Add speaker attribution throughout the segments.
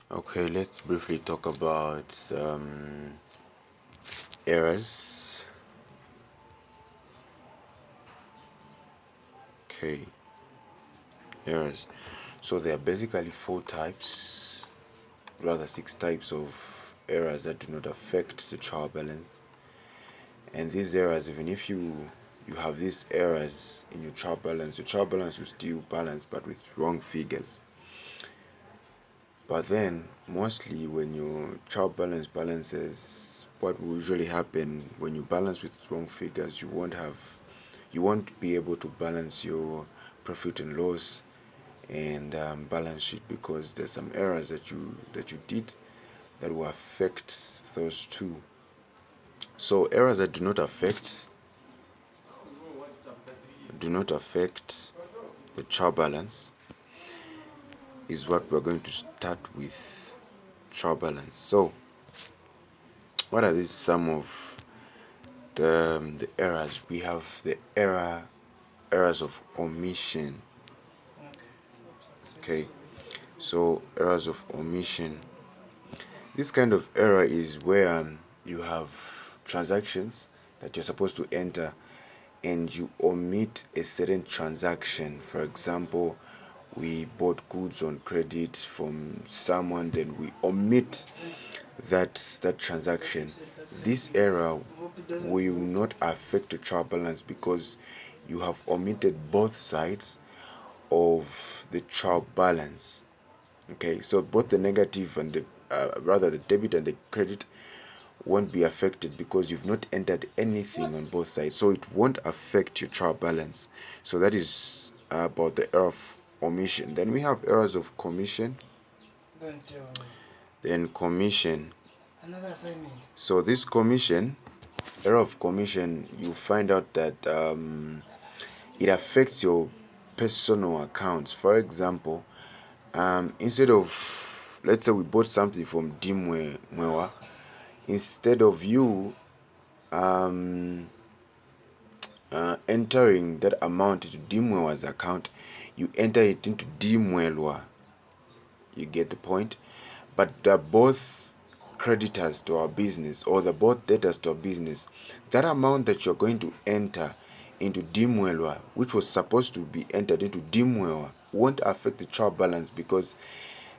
Speaker 1: Okay, let's briefly talk about errors. Okay, errors. So there are basically four types, rather six types of errors that do not affect the trial balance. And these errors, even if you have these errors in your trial balance will still balance, but with wrong figures. But then, mostly when your trial balance balances, what will usually happen when you balance with wrong figures, you won't be able to balance your profit and loss and balance sheet, because there's some errors that you did that will affect those two. So errors that do not affect the trial balance is what we're going to start with. Trial balance. So what are these some of the errors? We have the errors of omission. Okay, so errors of omission. This kind of error is where you have transactions that you're supposed to enter and you omit a certain transaction. For example, we bought goods on credit from someone, then we omit that transaction. This error will not affect the trial balance because you have omitted both sides of the trial balance. Okay, so both the negative and the debit and the credit won't be affected because you've not entered anything on both sides, so it won't affect your trial balance. So that is about the error of omission. Then we have errors of commission. Then commission. Another assignment. So this commission, error of commission, you find out that it affects your personal accounts. For example, instead of, let's say we bought something from Dimwewa, instead of you entering that amount into Dimwewa's account, you enter it into Dimwelwa. You get the point? But they're both creditors to our business, or they're both debtors to our business. That amount that you're going to enter into Dimwelwa, which was supposed to be entered into Dimwewa, won't affect the trial balance because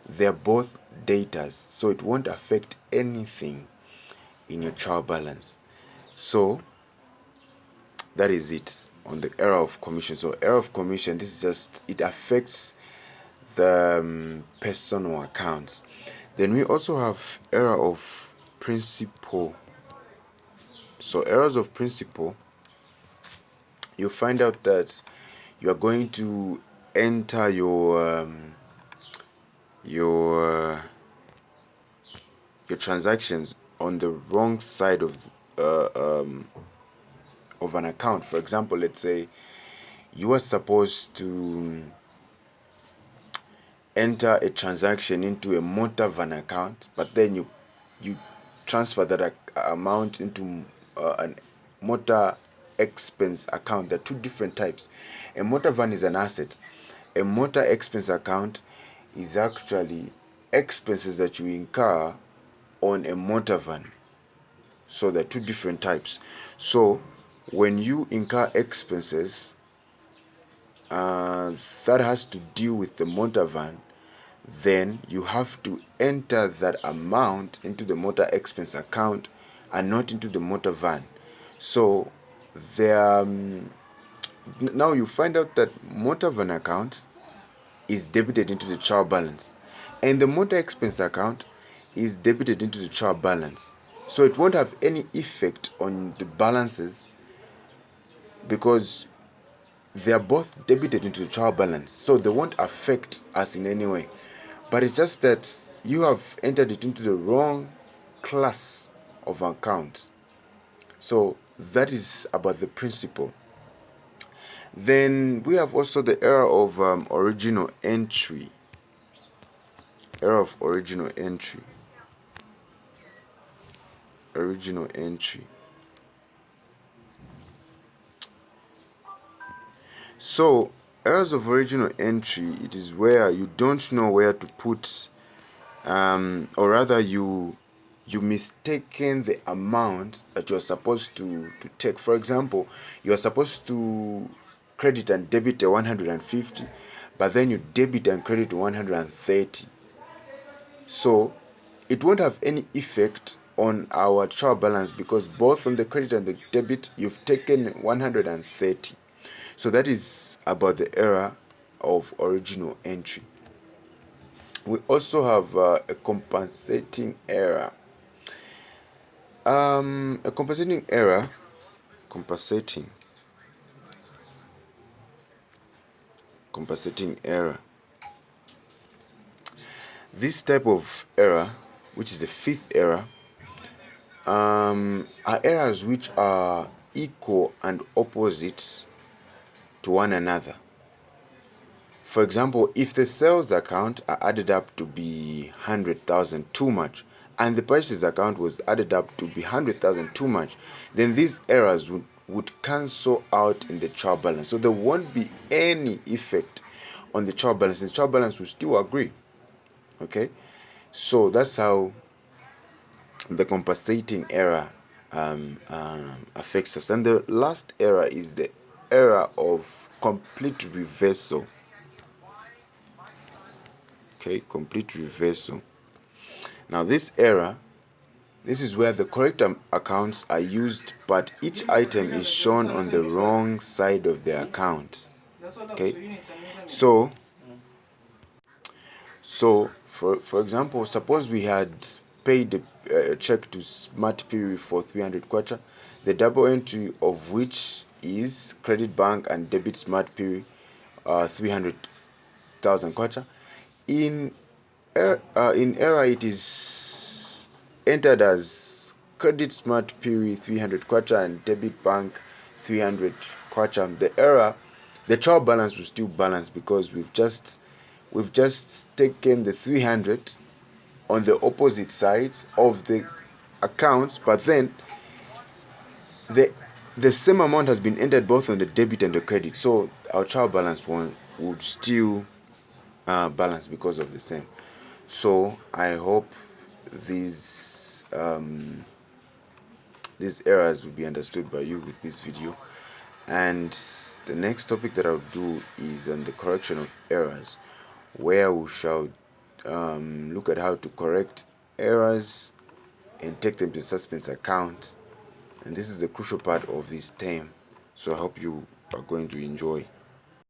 Speaker 1: they're both debtors. So it won't affect anything in your trial balance. So that is it on the error of commission. So error of commission, this is just, it affects the personal accounts. Then we also have error of principal. So errors of principal, you find out that you are going to enter your transactions on the wrong side of an account. For example, let's say you are supposed to enter a transaction into a motor van account, but then you transfer that amount into a motor expense account. There are two different types. A motor van is an asset. A motor expense account is actually expenses that you incur on a motor van. So there are two different types. So when you incur expenses that has to deal with the motor van, then you have to enter that amount into the motor expense account and not into the motor van. So there, now you find out that motor van account is debited into the trial balance, and the motor expense account is debited into the trial balance. So it won't have any effect on the balances because they are both debited into the trial balance, so they won't affect us in any way. But it's just that you have entered it into the wrong class of account. So that is about the principle. Then we have also the error of original entry. Error of original entry. Original entry. So errors of original entry, it is where you don't know where to put or rather you mistaken the amount that you're supposed to take. For example, you're supposed to credit and debit a 150, but then you debit and credit 130. So it won't have any effect on our trial balance, because both on the credit and the debit you've taken 130. So that is about the error of original entry. We also have a compensating error. A compensating error, compensating error. This type of error, which is the fifth error, are errors which are equal and opposite to one another. For example, if the sales account are added up to be 100,000 too much, and the purchase account was added up to be 100,000 too much, then these errors would cancel out in the trial balance. So there won't be any effect on the trial balance. The trial balance will still agree. Okay, so that's how the compensating error affects us. And the last error is the error of complete reversal. Okay, complete reversal. Now this error, this is where the correct accounts are used, but each item is shown on the wrong side of the account. Okay, so for example, suppose we had paid a check to Smart Piri for 300 kwacha, the double entry of which is credit bank and debit Smart Piri 300,000 kwacha. In error it is entered as credit Smart Piri 300 kwacha and debit bank 300 kwacha. The trial balance will still balance, because we've just taken the 300 on the opposite side of the accounts, but then the same amount has been entered both on the debit and the credit, so our trial balance would still balance because of the same. So I hope these errors will be understood by you with this video, and the next topic that I'll do is on the correction of errors, where we shall look at how to correct errors and take them to suspense account. And this is a crucial part of this term, so I hope you are going to enjoy.